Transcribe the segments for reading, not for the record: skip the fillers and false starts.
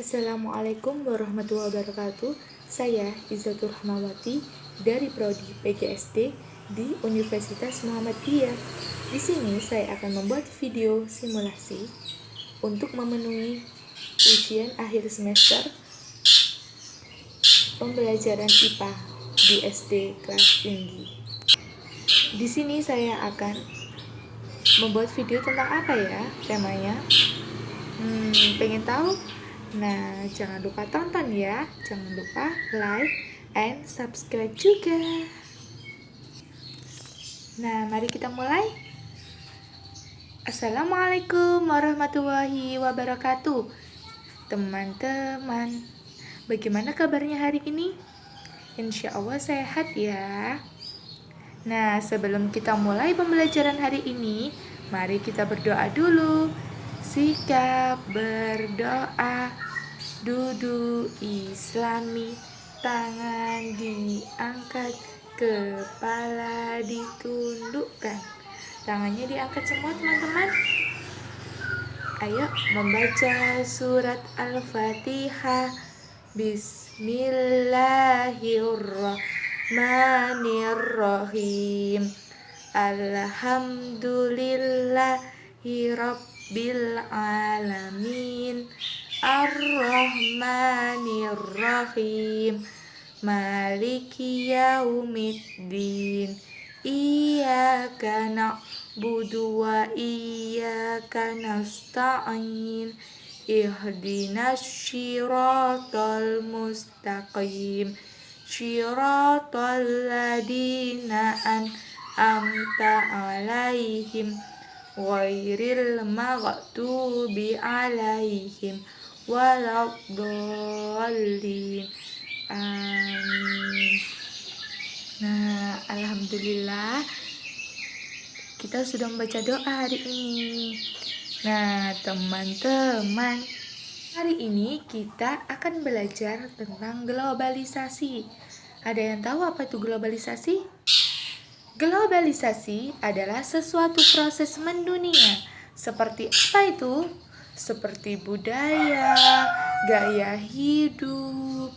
Assalamualaikum warahmatullahi wabarakatuh. Saya Izzatur Rahmawati dari Prodi PGSD di Universitas Muhammadiyah. Di sini saya akan membuat video simulasi untuk memenuhi ujian akhir semester pembelajaran IPA di SD kelas tinggi. Di sini saya akan membuat video tentang apa ya temanya? Pengen tahu? Nah, jangan lupa tonton ya. Jangan lupa like and subscribe juga. Nah, mari kita mulai. Assalamualaikum warahmatullahi wabarakatuh. Teman-teman, bagaimana kabarnya hari ini? Insya Allah sehat ya. Nah, sebelum kita mulai pembelajaran hari ini, mari kita berdoa dulu. Sikap berdoa, duduk islami, tangan diangkat, kepala ditundukkan. Tangannya diangkat semua teman-teman. Ayo membaca surat Al-Fatihah. Bismillahirrahmanirrahim. Alhamdulillahirabbil alamin. Ar-Rahmanir-Rahim. Maliki yaumiddin. Iyyaka na'budu wa iyyaka nasta'in. Ihdinas syiratal mustaqim. Syiratal ladina an'amta alaihim ghairil maghdubi alaihim waladdallin. Amin. Nah, alhamdulillah kita sudah membaca doa hari ini. Nah, teman-teman, hari ini kita akan belajar tentang globalisasi. Ada yang tahu apa itu globalisasi? Globalisasi adalah sesuatu proses mendunia. Seperti apa itu? Seperti budaya, gaya hidup,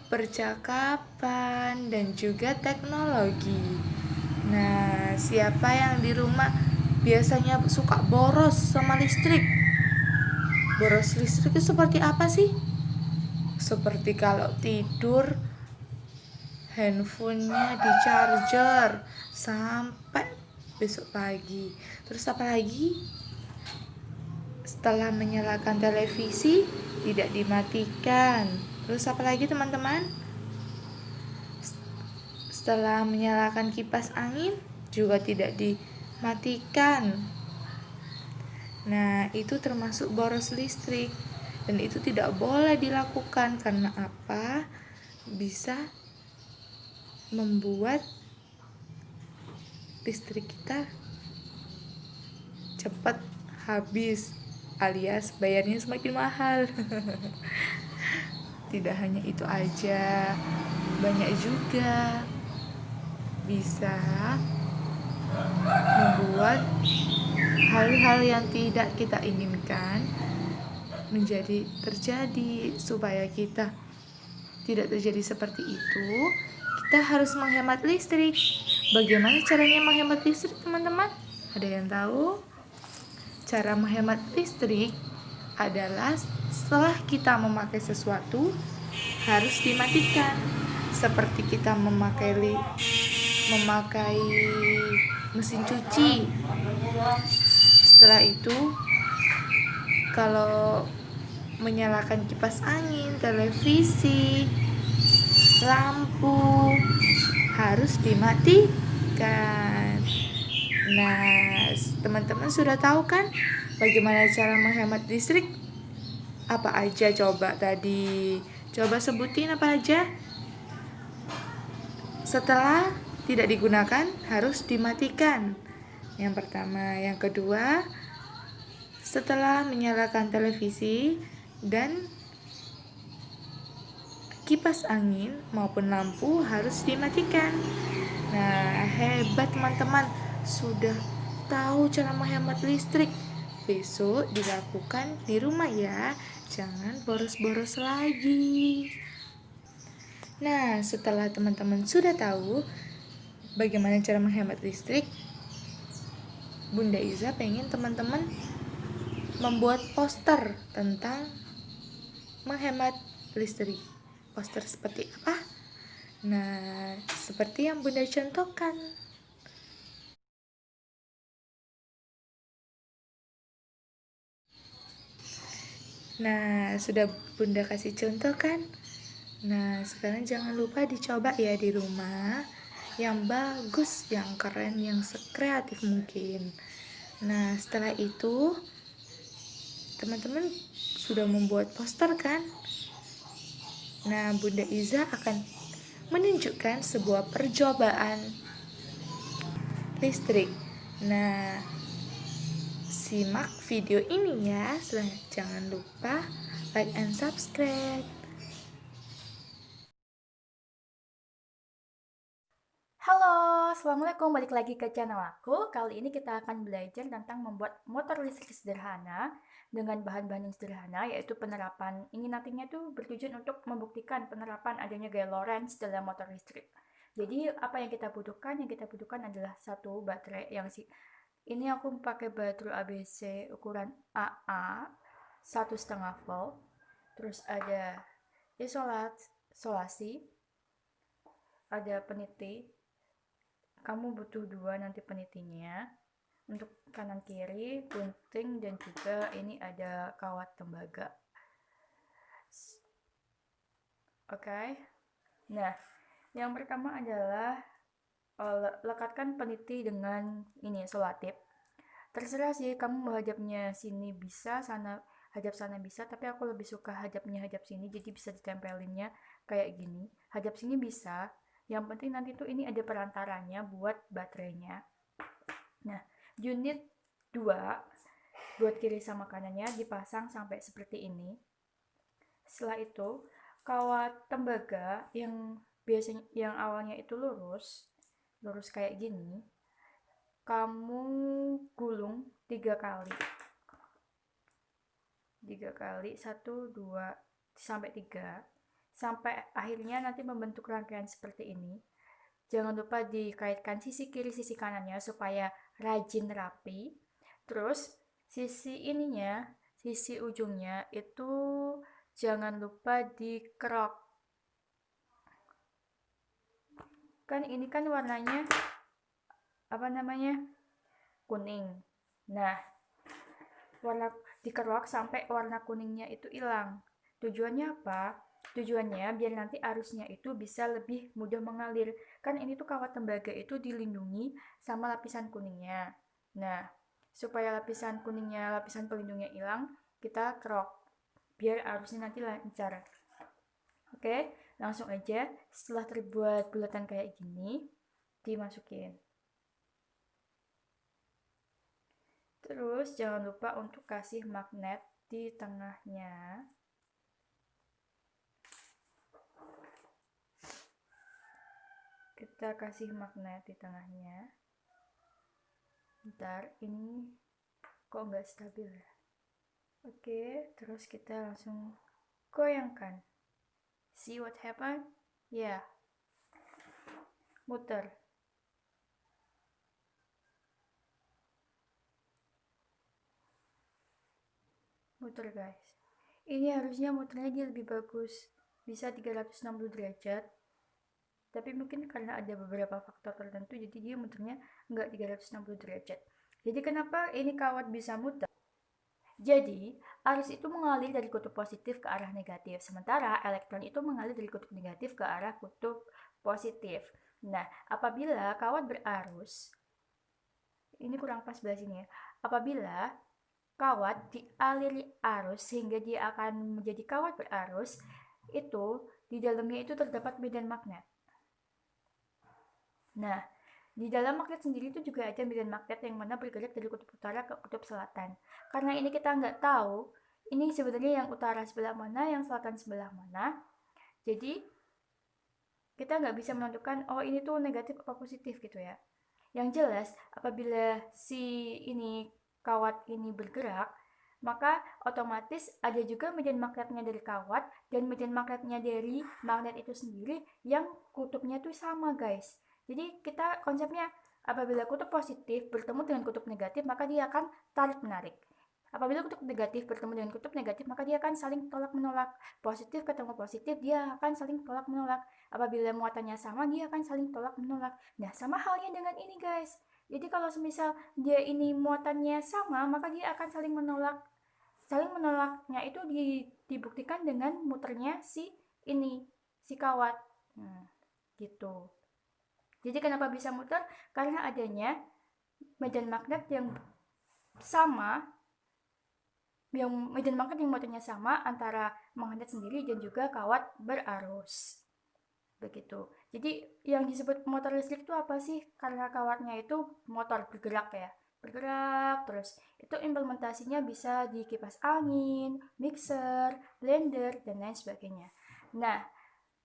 percakapan, dan juga teknologi. Nah, siapa yang di rumah biasanya suka boros sama listrik? Boros listrik itu seperti apa sih? Seperti kalau tidur handphonenya di charger sampai besok pagi. Terus apa lagi? Setelah menyalakan televisi tidak dimatikan. Terus apa lagi teman-teman? Setelah menyalakan kipas angin juga tidak dimatikan. Nah, itu termasuk boros listrik. Dan itu tidak boleh dilakukan. Karena apa? Bisa membuat listrik kita cepat habis, alias bayarnya semakin mahal. Tidak hanya itu aja, banyak juga bisa membuat hal-hal yang tidak kita inginkan menjadi terjadi. Supaya kita tidak terjadi seperti itu, kita harus menghemat listrik. Bagaimana caranya menghemat listrik, teman-teman? Ada yang tahu? Cara menghemat listrik adalah setelah kita memakai sesuatu harus dimatikan. Seperti kita memakai mesin cuci. Setelah itu, kalau menyalakan kipas angin, televisi, lampu harus dimatikan. Nah, teman-teman sudah tahu kan bagaimana cara menghemat listrik? Apa aja coba tadi? Coba sebutin apa aja? Setelah tidak digunakan harus dimatikan. Yang pertama, yang kedua, setelah menyalakan televisi dan kipas angin maupun lampu harus dimatikan. Nah, hebat teman-teman, sudah tahu cara menghemat listrik. besok dilakukan di rumah ya, jangan boros-boros lagi. Nah, setelah teman-teman sudah tahu bagaimana cara menghemat listrik, Bunda Iza pengen teman-teman membuat poster tentang menghemat listrik. Poster seperti apa? Nah, seperti yang Bunda contohkan. Nah, sudah Bunda kasih contoh kan? Nah, sekarang jangan lupa dicoba ya di rumah. Yang bagus, yang keren, yang sekreatif mungkin. Nah, setelah itu teman-teman sudah membuat poster kan? Nah, Bunda Iza akan menunjukkan sebuah percobaan listrik. Nah, simak video ini ya. Jangan lupa like and subscribe. Halo, assalamualaikum. Balik lagi ke channel aku. Kali ini kita akan belajar tentang membuat motor listrik sederhana dengan bahan-bahan yang sederhana, yaitu penerapan. Ini nantinya tuh bertujuan untuk membuktikan penerapan adanya gaya Lorentz dalam motor listrik. Jadi apa yang kita butuhkan? Yang kita butuhkan adalah satu baterai yang ini aku pakai baterai ABC ukuran AA 1,5 volt. Terus ada isolasi, ada peniti. Kamu butuh dua nanti penitinya untuk kanan kiri, gunting, dan juga ini ada kawat tembaga. Oke. Nah, yang pertama adalah lekatkan peniti dengan ini selotip. Terserah sih kamu menghadapnya sini bisa, hadap sana bisa, tapi aku lebih suka hadap sini, jadi bisa ditempelinnya kayak gini. Hadap sini bisa, yang penting nanti tuh ini ada perantaranya buat baterainya. Nah, unit 2 buat kiri sama kanannya dipasang sampai seperti ini. Setelah itu, kawat tembaga yang biasanya yang awalnya itu lurus kayak gini, kamu gulung 3 kali. 3 kali, 1, 2, sampai 3, sampai akhirnya nanti membentuk rangkaian seperti ini. Jangan lupa dikaitkan sisi kiri sisi kanannya supaya rajin rapi. Terus sisi ininya, sisi ujungnya itu jangan lupa dikerok. Kan ini kan warnanya apa namanya? Kuning. Nah, warna dikerok sampai warna kuningnya itu hilang. Tujuannya apa? Tujuannya biar nanti arusnya itu bisa lebih mudah mengalir. Kan ini tuh kawat tembaga itu dilindungi sama lapisan kuningnya. Nah, supaya lapisan kuningnya, lapisan pelindungnya hilang, kita kerok biar arusnya nanti lancar. Oke, langsung aja setelah terbuat bulatan kayak gini, dimasukin. Terus jangan lupa untuk kasih magnet di tengahnya. Kita kasih magnet di tengahnya. Ntar ini kok nggak stabil ya. Oke, terus kita langsung goyangkan. See what happened? Ya, muter. Muter guys. Ini harusnya muternya dia lebih bagus. Bisa 360 derajat. Tapi mungkin karena ada beberapa faktor tertentu jadi dia muternya nggak 360 derajat. Jadi kenapa ini kawat bisa muter? Jadi, arus itu mengalir dari kutub positif ke arah negatif, sementara elektron itu mengalir dari kutub negatif ke arah kutub positif. Nah, apabila kawat berarus, ini kurang pas sebelah sini ya. Apabila kawat dialiri arus sehingga dia akan menjadi kawat berarus, itu di dalamnya itu terdapat medan magnet. Nah, di dalam magnet sendiri itu juga ada medan magnet yang mana bergerak dari kutub utara ke kutub selatan. Karena ini kita nggak tahu, ini sebenarnya yang utara sebelah mana, yang selatan sebelah mana. Jadi, kita nggak bisa menentukan, oh ini tuh negatif atau positif gitu ya. Yang jelas, apabila si ini kawat ini bergerak, maka otomatis ada juga medan magnetnya dari kawat dan medan magnetnya dari magnet itu sendiri yang kutubnya tuh sama, guys. Jadi kita konsepnya apabila kutub positif bertemu dengan kutub negatif, maka dia akan tarik menarik. Apabila kutub negatif bertemu dengan kutub negatif, maka dia akan saling tolak menolak. Positif ketemu positif, dia akan saling tolak menolak. Apabila muatannya sama, dia akan saling tolak menolak. Nah, sama halnya dengan ini, guys. Jadi kalau semisal dia ini muatannya sama, maka dia akan saling menolak. Saling menolaknya itu dibuktikan dengan muternya si ini, si kawat. Gitu. Jadi kenapa bisa muter? Karena adanya medan magnet yang sama, yang medan magnet yang muatannya sama antara magnet sendiri dan juga kawat berarus. Begitu. Jadi yang disebut motor listrik itu apa sih? Karena kawatnya itu motor bergerak ya. Bergerak terus. Itu implementasinya bisa di kipas angin, mixer, blender, dan lain sebagainya. Nah,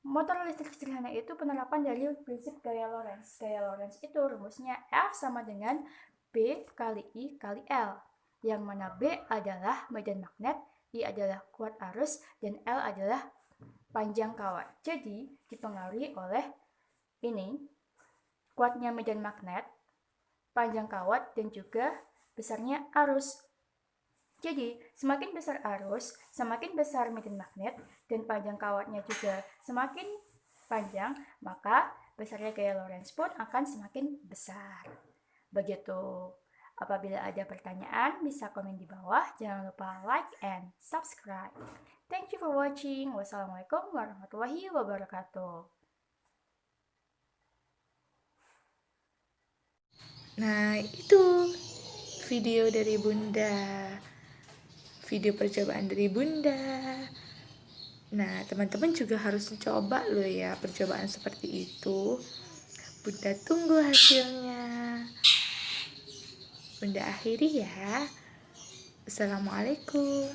motor listrik sederhana itu penerapan dari prinsip gaya Lorentz. Gaya Lorentz itu rumusnya F sama dengan B kali I kali L. Yang mana B adalah medan magnet, I adalah kuat arus, dan L adalah panjang kawat. Jadi dipengaruhi oleh ini, kuatnya medan magnet, panjang kawat, dan juga besarnya arus. Jadi, semakin besar arus, semakin besar medan magnet, dan panjang kawatnya juga semakin panjang, maka besarnya gaya Lorentz pun akan semakin besar. Begitu. Apabila ada pertanyaan, bisa komen di bawah. Jangan lupa like and subscribe. Thank you for watching. Wassalamualaikum warahmatullahi wabarakatuh. Nah, itu video dari Bunda. Video percobaan dari Bunda. Nah, teman-teman juga harus coba loh ya percobaan seperti itu. Bunda tunggu hasilnya. Bunda akhiri ya. Assalamualaikum.